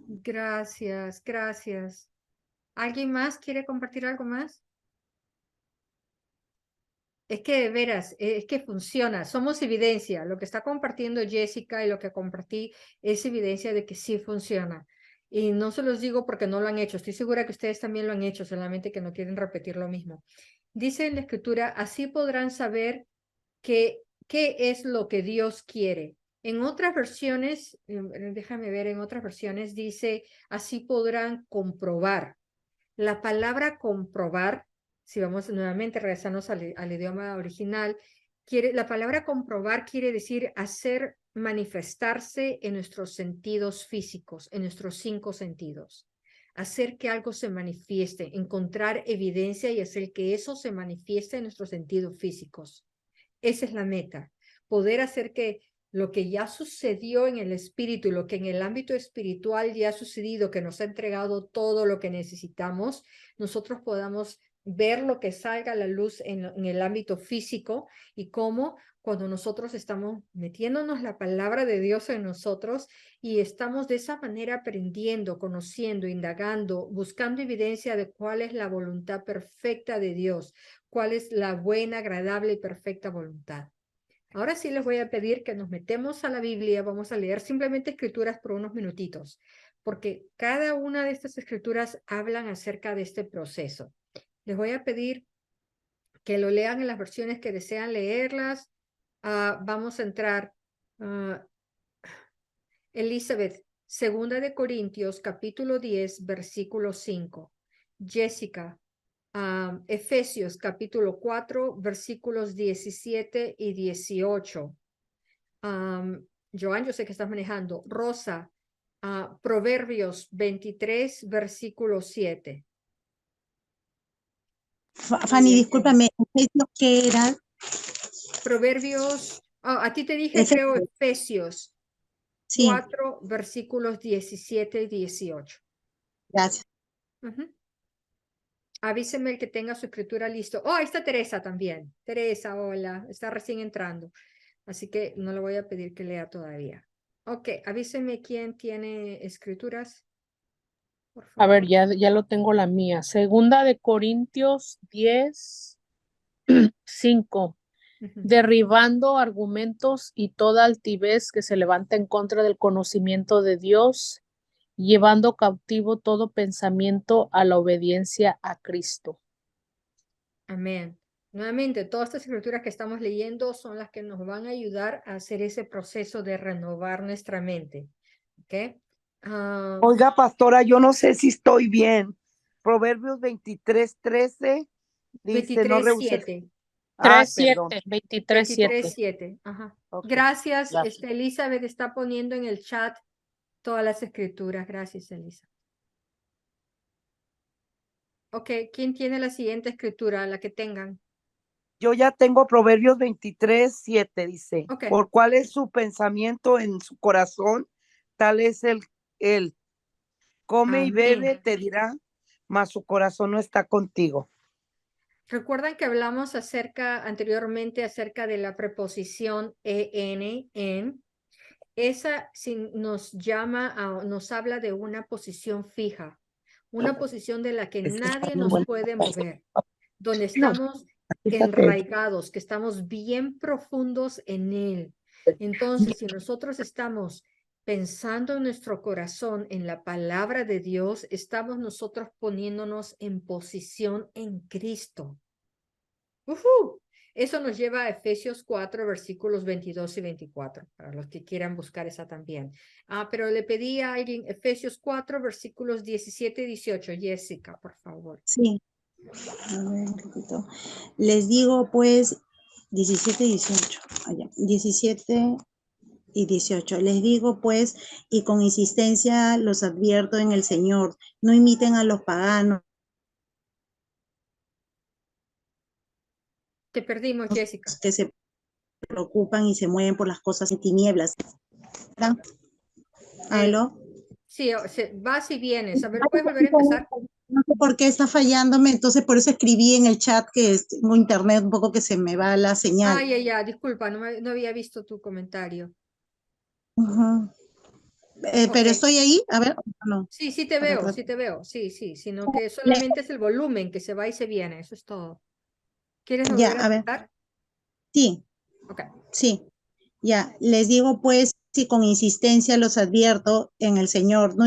Gracias, gracias. ¿Alguien más quiere compartir algo más? Es que, de veras, es que funciona. Somos evidencia. Lo que está compartiendo Jessica y lo que compartí es evidencia de que sí funciona. Y no se los digo porque no lo han hecho. Estoy segura que ustedes también lo han hecho, solamente que no quieren repetir lo mismo. Dice en la escritura, así podrán saber qué es lo que Dios quiere. En otras versiones, déjame ver, en otras versiones dice, así podrán comprobar. La palabra comprobar, si vamos nuevamente, regresarnos al idioma original, la palabra comprobar quiere decir hacer manifestarse en nuestros sentidos físicos, en nuestros 5 sentidos. Hacer que algo se manifieste, encontrar evidencia y hacer que eso se manifieste en nuestros sentidos físicos. Esa es la meta, poder hacer que lo que ya sucedió en el espíritu, lo que en el ámbito espiritual ya ha sucedido, que nos ha entregado todo lo que necesitamos, nosotros podamos ver lo que salga a la luz en el ámbito físico y cómo cuando nosotros estamos metiéndonos la palabra de Dios en nosotros y estamos de esa manera aprendiendo, conociendo, indagando, buscando evidencia de cuál es la voluntad perfecta de Dios, cuál es la buena, agradable y perfecta voluntad. Ahora sí les voy a pedir que nos metemos a la Biblia, vamos a leer simplemente escrituras por unos minutitos, porque cada una de estas escrituras hablan acerca de este proceso. Les voy a pedir que lo lean en las versiones que desean leerlas. Vamos a entrar, Elizabeth, 2 de Corintios, capítulo 10, versículo 5. Jessica, Efesios capítulo 4, versículos 17 y 18. Joan, yo sé que estás manejando. Rosa, Proverbios 23, versículo 7. Fanny, discúlpame, ¿qué era? Proverbios, a ti te dije, Efesios. creo, Efesios Sí, 4, versículos 17 y 18. gracias. Avíseme el que tenga su escritura listo. Oh, ahí está Teresa también. Teresa, hola, está recién entrando. Así que no le voy a pedir que lea todavía. Ok, avíseme quién tiene escrituras. Por A ver, favor. ya lo tengo la mía. 2 Corintios 10, 5. Derribando argumentos y toda altivez que se levanta en contra del conocimiento de Dios, llevando cautivo todo pensamiento a la obediencia a Cristo. Amén. Nuevamente, todas estas escrituras que estamos leyendo son las que nos van a ayudar a hacer ese proceso de renovar nuestra mente. ¿Ok? Oiga, pastora, yo no sé si estoy bien. Proverbios 23:13 dice, no 23, rehuses. 7. 3:7, 23:7. 23, 7. Ajá. Ok, Gracias. gracias. Elizabeth está poniendo en el chat todas las escrituras. Gracias, Elisa. Ok, ¿quién tiene la siguiente escritura? La que tengan. Yo ya tengo Proverbios 23:7, dice, Ok. por cuál es su pensamiento en su corazón, tal es él. Come y bebe, Amén. te dirá, mas su corazón no está contigo. ¿Recuerdan que hablamos anteriormente acerca de la preposición en? Esa nos nos habla de una posición fija, una posición de la que Es que está nadie bien nos bueno. puede mover, donde No, estamos fíjate. enraigados, que estamos bien profundos en él. Entonces, si nosotros estamos pensando en nuestro corazón, en la palabra de Dios, estamos nosotros poniéndonos en posición en Cristo. Eso nos lleva a Efesios 4, versículos 22 y 24, para los que quieran buscar esa también. Pero le pedí a alguien, Efesios 4, versículos 17 y 18. Jessica, por favor. Sí. A ver, un poquito. Les digo, pues, 17 y 18. Allá. 17 y 18. Les digo, pues, y con insistencia los advierto en el Señor, no imiten a los paganos Te perdimos, Jessica. que se preocupan y se mueven por las cosas en tinieblas. ¿Verdad? ¿Aló? Sí, vas y vienes. A ver, ¿puedes volver a empezar? No sé por qué está fallándome, entonces por eso escribí en el chat que tengo internet un poco que se me va la señal. Ya, disculpa, no había visto tu comentario. Ujú. Pero Ok. estoy ahí, a ver, no. Sí te Para veo, tratar. sí te veo. Sí, sino que solamente es el volumen que se va y se viene, eso es todo. ¿Quieres Ya, volver a a ver, empezar? sí, Ok. sí, ya, les digo pues, si con insistencia los advierto en el Señor, no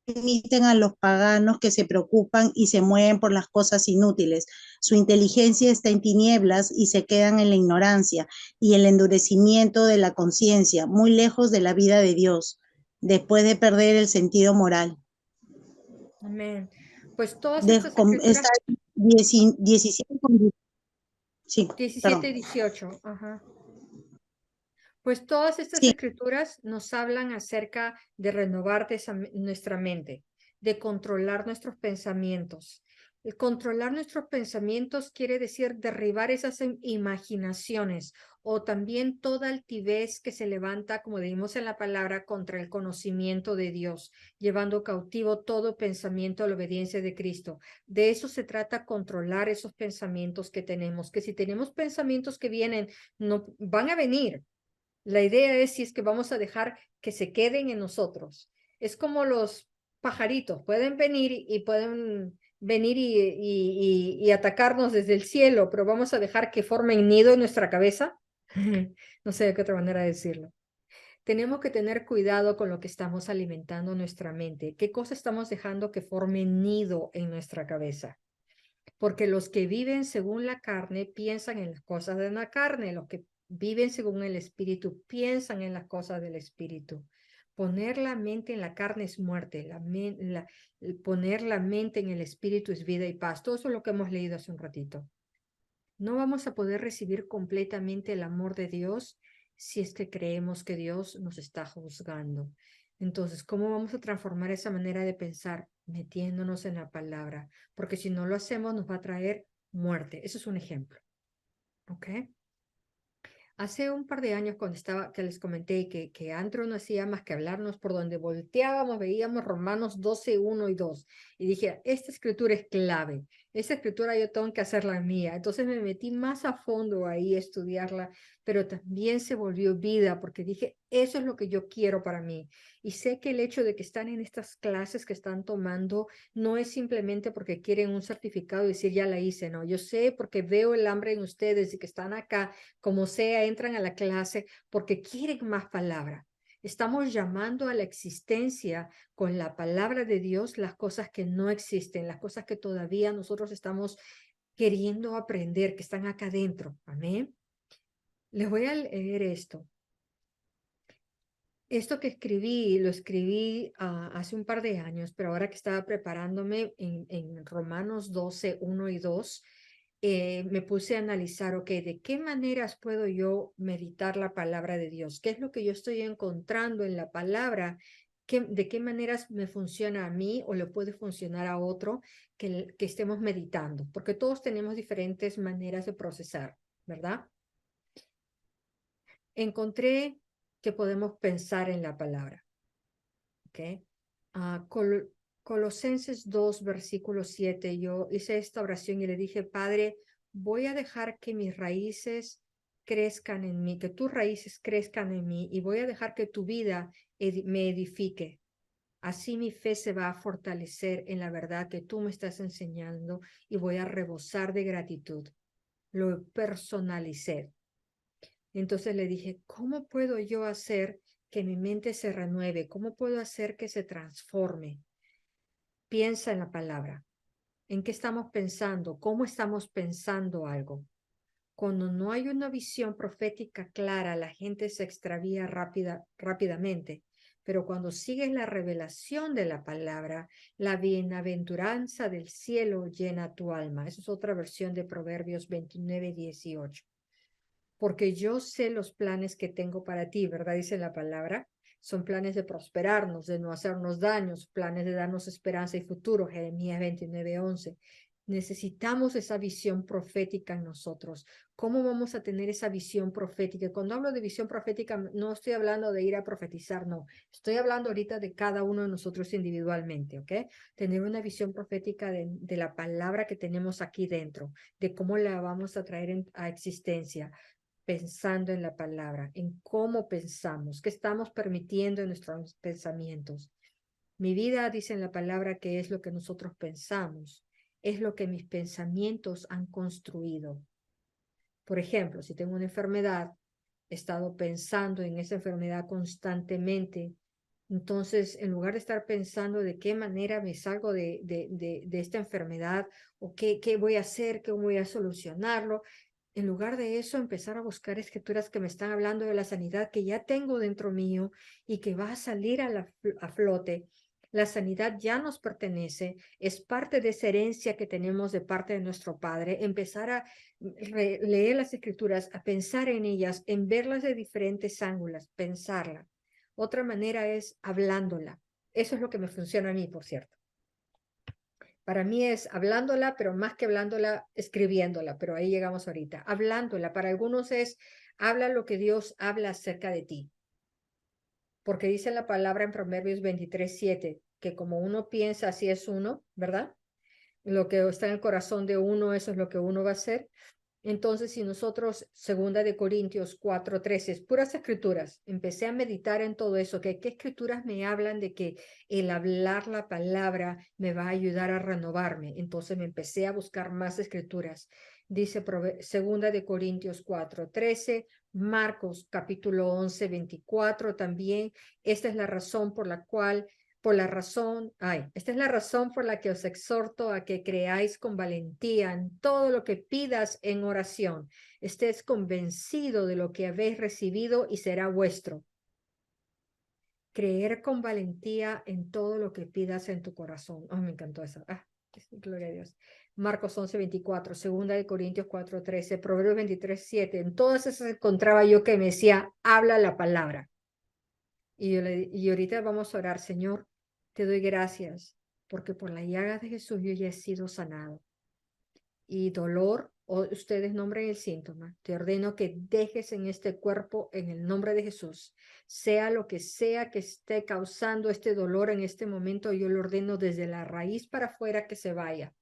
imiten a los paganos que se preocupan y se mueven por las cosas inútiles. Su inteligencia está en tinieblas y se quedan en la ignorancia y el endurecimiento de la conciencia, muy lejos de la vida de Dios, después de perder el sentido moral. Amén. Pues todas estas Está escrituras, 17 sí, 17 y perdón. 18, ajá. Pues todas estas Sí, escrituras nos hablan acerca de renovar nuestra mente, de controlar nuestros pensamientos. El controlar nuestros pensamientos quiere decir derribar esas imaginaciones o también toda altivez que se levanta, como dijimos en la palabra, contra el conocimiento de Dios, llevando cautivo todo pensamiento a la obediencia de Cristo. De eso se trata, controlar esos pensamientos que tenemos, que si tenemos pensamientos que vienen, no van a venir. La idea es si es que vamos a dejar que se queden en nosotros. Es como los pajaritos, pueden venir y pueden venir y atacarnos desde el cielo, pero vamos a dejar que formen nido en nuestra cabeza. No sé de qué otra manera decirlo. Tenemos que tener cuidado con lo que estamos alimentando nuestra mente. ¿Qué cosa estamos dejando que forme nido en nuestra cabeza? Porque los que viven según la carne piensan en las cosas de la carne, los que viven según el espíritu piensan en las cosas del espíritu. Poner la mente en la carne es muerte, poner la mente en el espíritu es vida y paz. Todo eso es lo que hemos leído hace un ratito. No vamos a poder recibir completamente el amor de Dios si es que creemos que Dios nos está juzgando. Entonces, ¿cómo vamos a transformar esa manera de pensar? Metiéndonos en la palabra, porque si no lo hacemos nos va a traer muerte. Eso es un ejemplo. ¿Ok? Hace un par de años cuando que les comenté que Andrew no hacía más que hablarnos por donde volteábamos, veíamos Romanos 12, 1 y 2. Y dije, esta escritura es clave. Esta escritura yo tengo que hacerla mía. Entonces me metí más a fondo ahí a estudiarla, pero también se volvió vida porque dije, eso es lo que yo quiero para mí. Y sé que el hecho de que están en estas clases que están tomando no es simplemente porque quieren un certificado y decir, ya la hice, no. Yo sé porque veo el hambre en ustedes y que están acá como sea, entran a la clase porque quieren más palabra. Estamos llamando a la existencia con la palabra de Dios las cosas que no existen, las cosas que todavía nosotros estamos queriendo aprender, que están acá adentro. Amén. Les voy a leer esto. Esto que escribí, lo escribí hace un par de años, pero ahora que estaba preparándome en Romanos 12, 1 y 2, me puse a analizar, ok, ¿de qué maneras puedo yo meditar la palabra de Dios? ¿Qué es lo que yo estoy encontrando en la palabra? ¿De qué maneras me funciona a mí o le puede funcionar a otro que estemos meditando? Porque todos tenemos diferentes maneras de procesar, ¿verdad? Encontré que podemos pensar en la palabra, ¿ok? Colosenses 2, versículo 7, yo hice esta oración y le dije, Padre, voy a dejar que mis raíces crezcan en mí, que tus raíces crezcan en mí y voy a dejar que tu vida me edifique. Así mi fe se va a fortalecer en la verdad que tú me estás enseñando y voy a rebosar de gratitud. Lo personalicé. Entonces le dije, ¿cómo puedo yo hacer que mi mente se renueve? ¿Cómo puedo hacer que se transforme? Piensa en la palabra. ¿En qué estamos pensando? ¿Cómo estamos pensando algo? Cuando no hay una visión profética clara, la gente se extravía rápidamente. Pero cuando sigues la revelación de la palabra, la bienaventuranza del cielo llena tu alma. Esa es otra versión de Proverbios 29, 18. Porque yo sé los planes que tengo para ti, ¿verdad? Dice la palabra. Son planes de prosperarnos, de no hacernos daños, planes de darnos esperanza y futuro. Jeremías 29:11. Necesitamos esa visión profética en nosotros. ¿Cómo vamos a tener esa visión profética? Cuando hablo de visión profética, no estoy hablando de ir a profetizar, no. Estoy hablando ahorita de cada uno de nosotros individualmente, ¿ok? Tener una visión profética de la palabra que tenemos aquí dentro, de cómo la vamos a traer a existencia, pensando en la palabra, en cómo pensamos, qué estamos permitiendo en nuestros pensamientos. Mi vida, dice en la palabra, que es lo que nosotros pensamos, es lo que mis pensamientos han construido. Por ejemplo, si tengo una enfermedad, he estado pensando en esa enfermedad constantemente. Entonces, en lugar de estar pensando de qué manera me salgo de esta enfermedad o qué voy a hacer, cómo voy a solucionarlo, en lugar de eso, empezar a buscar escrituras que me están hablando de la sanidad que ya tengo dentro mío y que va a salir a flote. La sanidad ya nos pertenece, es parte de esa herencia que tenemos de parte de nuestro Padre. Empezar a leer las escrituras, a pensar en ellas, en verlas de diferentes ángulos, pensarla. Otra manera es hablándola. Eso es lo que me funciona a mí, por cierto. Para mí es hablándola, pero más que hablándola, escribiéndola, pero ahí llegamos ahorita. Hablándola, para algunos es, habla lo que Dios habla acerca de ti. Porque dice la palabra en Proverbios 23:7, que como uno piensa, así es uno, ¿verdad? Lo que está en el corazón de uno, eso es lo que uno va a hacer. Entonces, si nosotros, 2 Corintios 4:13, es puras escrituras, empecé a meditar en todo eso, que qué escrituras me hablan de que el hablar la palabra me va a ayudar a renovarme. Entonces me empecé a buscar más escrituras. Dice 2 Corintios 4:13, Marcos capítulo 11:24 también. Esta es la razón por la que os exhorto a que creáis con valentía en todo lo que pidas en oración. Estés convencido de lo que habéis recibido y será vuestro. Creer con valentía en todo lo que pidas en tu corazón. Oh, me encantó eso. Gloria a Dios. Marcos 11:24, 2 Corintios 4:13, Proverbios 23:7. En todas esas encontraba yo que me decía, habla la palabra. Y ahorita vamos a orar, Señor, te doy gracias, porque por la llaga de Jesús yo ya he sido sanado. Y dolor, o ustedes nombren el síntoma, te ordeno que dejes en este cuerpo en el nombre de Jesús. Sea lo que sea que esté causando este dolor en este momento, yo lo ordeno desde la raíz para afuera que se vaya.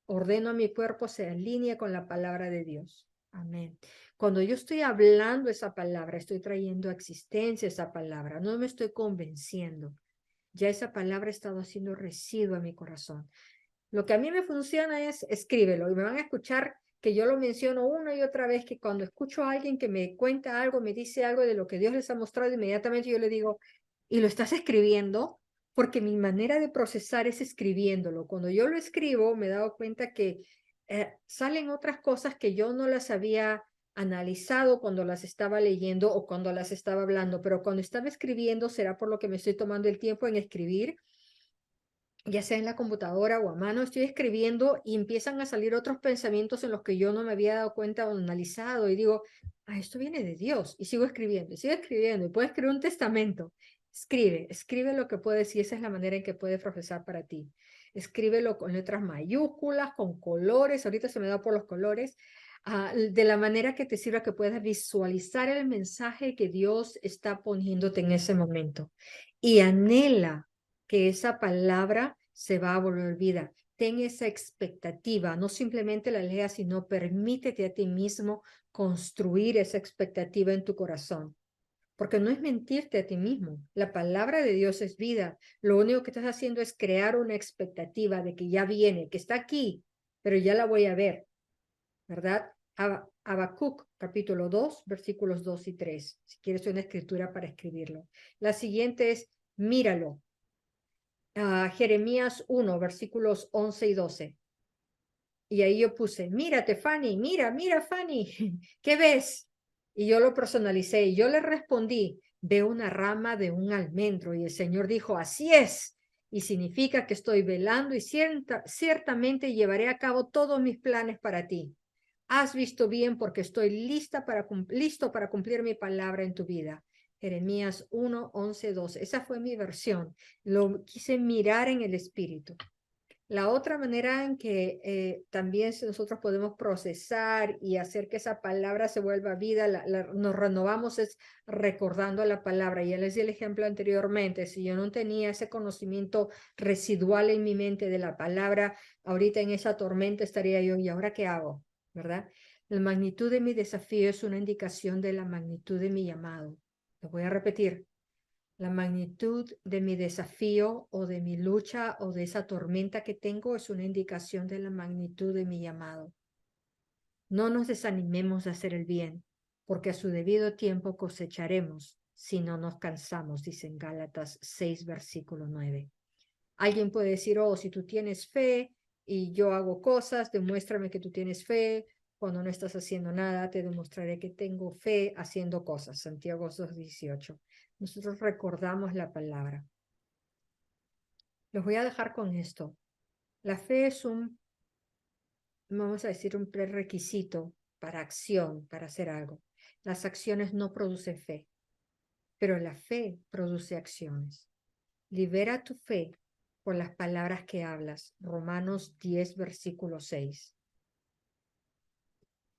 Ordeno a mi cuerpo se alinee con la palabra de Dios. Amén. Cuando yo estoy hablando esa palabra, estoy trayendo a existencia esa palabra, no me estoy convenciendo. Ya esa palabra ha estado haciendo residuo en mi corazón. Lo que a mí me funciona es escríbelo y me van a escuchar que yo lo menciono una y otra vez, que cuando escucho a alguien que me cuenta algo, me dice algo de lo que Dios les ha mostrado, inmediatamente yo le digo, ¿y lo estás escribiendo? Porque mi manera de procesar es escribiéndolo. Cuando yo lo escribo, me he dado cuenta que salen otras cosas que yo no las había analizado cuando las estaba leyendo o cuando las estaba hablando, pero cuando estaba escribiendo, será por lo que me estoy tomando el tiempo en escribir, ya sea en la computadora o a mano, estoy escribiendo y empiezan a salir otros pensamientos en los que yo no me había dado cuenta o analizado y digo, esto viene de Dios, y sigo escribiendo y puedo escribir un testamento. Escribe lo que puedes, y esa es la manera en que puedes profesar para ti. Escríbelo con letras mayúsculas, con colores, ahorita se me da por los colores, de la manera que te sirva, que puedas visualizar el mensaje que Dios está poniéndote en ese momento. Y anhela que esa palabra se va a volver vida. Ten esa expectativa, no simplemente la leas, sino permítete a ti mismo construir esa expectativa en tu corazón. Porque no es mentirte a ti mismo. La palabra de Dios es vida. Lo único que estás haciendo es crear una expectativa de que ya viene, que está aquí, pero ya la voy a ver, ¿verdad? Habacuc, capítulo 2, versículos 2 y 3. Si quieres una escritura para escribirlo. La siguiente es, míralo. Jeremías 1, versículos 11 y 12. Y ahí yo puse, mírate, Fanny, mira, Fanny, ¿qué ves? Y yo lo personalicé y yo le respondí, veo una rama de un almendro. Y el Señor dijo, así es. Y significa que estoy velando y ciertamente llevaré a cabo todos mis planes para ti. Has visto bien porque estoy listo para cumplir mi palabra en tu vida. Jeremías 1, 11, 12. Esa fue mi versión. Lo quise mirar en el espíritu. La otra manera en que también nosotros podemos procesar y hacer que esa palabra se vuelva vida, nos renovamos es recordando la palabra. Ya les di el ejemplo anteriormente, si yo no tenía ese conocimiento residual en mi mente de la palabra, ahorita en esa tormenta estaría yo, ¿y ahora qué hago? ¿Verdad? La magnitud de mi desafío es una indicación de la magnitud de mi llamado. Lo voy a repetir. La magnitud de mi desafío o de mi lucha o de esa tormenta que tengo es una indicación de la magnitud de mi llamado. No nos desanimemos de hacer el bien, porque a su debido tiempo cosecharemos si no nos cansamos, dice en Gálatas 6, versículo 9. Alguien puede decir, oh, si tú tienes fe y yo hago cosas, demuéstrame que tú tienes fe. Cuando no estás haciendo nada, te demostraré que tengo fe haciendo cosas. Santiago 2:18. Nosotros recordamos la palabra. Los voy a dejar con esto. La fe es vamos a decir, un prerequisito para acción, para hacer algo. Las acciones no producen fe, pero la fe produce acciones. Libera tu fe por las palabras que hablas. Romanos 10, versículo 6.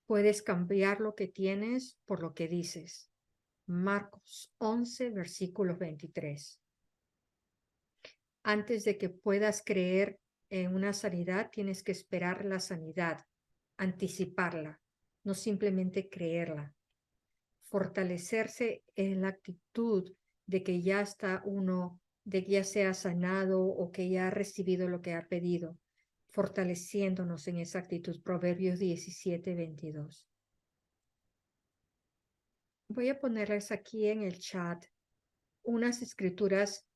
Puedes cambiar lo que tienes por lo que dices. Marcos 11, versículos 23. Antes de que puedas creer en una sanidad, tienes que esperar la sanidad, anticiparla, no simplemente creerla. Fortalecerse en la actitud de que ya está uno, de que ya sea sanado o que ya ha recibido lo que ha pedido, fortaleciéndonos en esa actitud. Proverbios 17, 22. Voy a ponerles aquí en el chat unas escrituras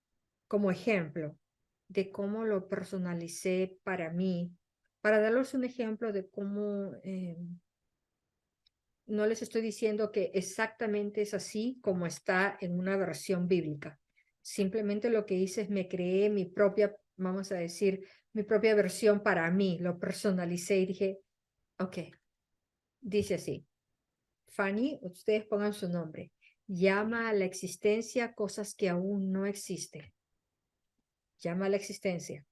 como ejemplo de cómo lo personalicé para mí, para darles un ejemplo de cómo no les estoy diciendo que exactamente es así como está en una versión bíblica. Simplemente lo que hice es me creé mi propia, vamos a decir, mi propia versión para mí, lo personalicé y dije, ok, dice así, Fanny, ustedes pongan su nombre, llama a la existencia cosas que aún no existen. Llama a la existencia.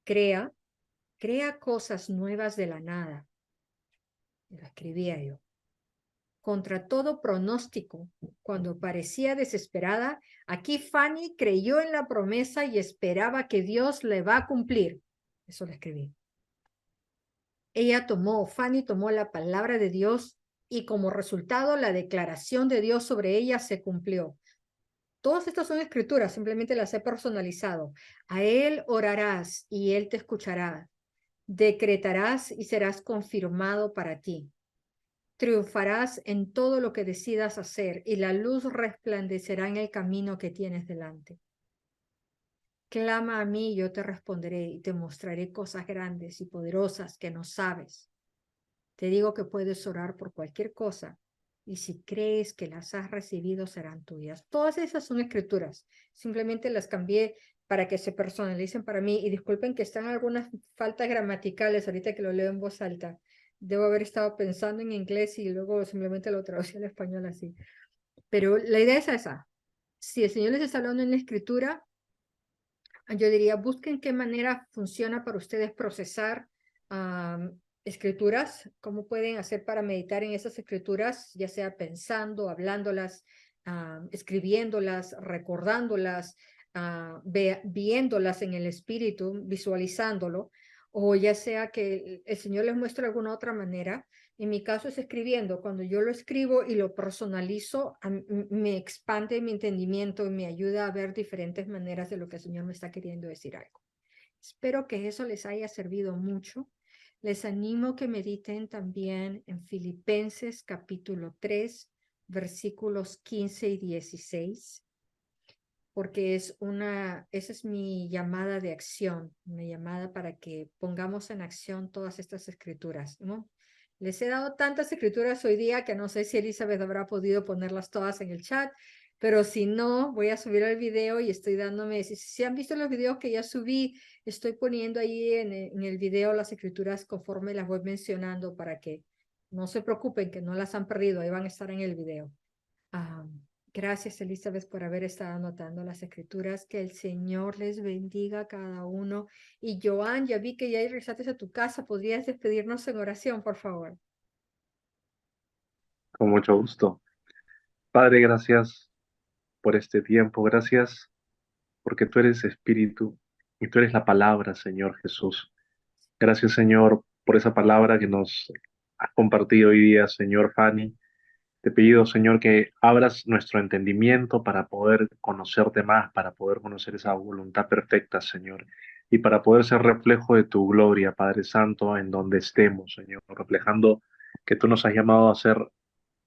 Crea cosas nuevas de la nada. Lo escribía yo. Contra todo pronóstico, cuando parecía desesperada, aquí Fanny creyó en la promesa y esperaba que Dios le va a cumplir. Eso lo escribí. Fanny tomó la palabra de Dios y como resultado la declaración de Dios sobre ella se cumplió. Todas estas son escrituras, simplemente las he personalizado. A Él orarás y Él te escuchará. Decretarás y serás confirmado para ti. Triunfarás en todo lo que decidas hacer y la luz resplandecerá en el camino que tienes delante. Clama a mí y yo te responderé y te mostraré cosas grandes y poderosas que no sabes. Te digo que puedes orar por cualquier cosa y si crees que las has recibido serán tuyas. Todas esas son escrituras. Simplemente las cambié para que se personalicen para mí y disculpen que están algunas faltas gramaticales ahorita que lo leo en voz alta. Debo haber estado pensando en inglés y luego simplemente lo traducí al español así. Pero la idea es esa. Si el Señor les está hablando en la escritura, yo diría, busquen qué manera funciona para ustedes procesar escrituras, cómo pueden hacer para meditar en esas escrituras, ya sea pensando, hablándolas, escribiéndolas, recordándolas, viéndolas en el espíritu, visualizándolo, o ya sea que el Señor les muestre alguna otra manera. En mi caso es escribiendo. Cuando yo lo escribo y lo personalizo, me expande mi entendimiento y me ayuda a ver diferentes maneras de lo que el Señor me está queriendo decir algo. Espero que eso les haya servido mucho. Les animo que mediten también en Filipenses capítulo 3, versículos 15 y 16, porque esa es mi llamada de acción, mi llamada para que pongamos en acción todas estas escrituras, ¿no? Les he dado tantas escrituras hoy día que no sé si Elizabeth habrá podido ponerlas todas en el chat, pero si no, voy a subir el video y estoy dándome, si han visto los videos que ya subí, estoy poniendo ahí en el video las escrituras conforme las voy mencionando para que no se preocupen que no las han perdido, ahí van a estar en el video. Gracias, Elizabeth, por haber estado anotando las escrituras. Que el Señor les bendiga a cada uno. Y Joan, ya vi que ya regresaste a tu casa. ¿Podrías despedirnos en oración, por favor? Con mucho gusto. Padre, gracias por este tiempo. Gracias porque tú eres Espíritu y tú eres la palabra, Señor Jesús. Gracias, Señor, por esa palabra que nos has compartido hoy día, Señor Fanny. Te pido, Señor, que abras nuestro entendimiento para poder conocerte más, para poder conocer esa voluntad perfecta, Señor, y para poder ser reflejo de tu gloria, Padre Santo, en donde estemos, Señor, reflejando que tú nos has llamado a ser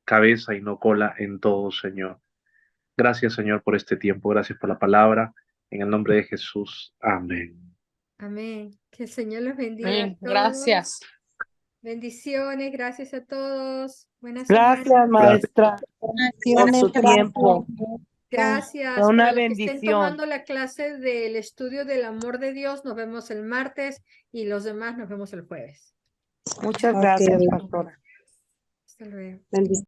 cabeza y no cola en todo, Señor. Gracias, Señor, por este tiempo. Gracias por la palabra. En el nombre de Jesús. Amén. Amén. Que el Señor los bendiga a Amén. todos. Gracias. Bendiciones. Gracias a todos. Buenas Gracias, semanas. maestra, por Bendiciones, su tiempo. Gracias. Fue una Para los que estén bendición. tomando la clase del estudio del amor de Dios, nos vemos el martes y los demás nos vemos el jueves. Muchas Ok. gracias, pastora. Hasta luego. Bendiciones.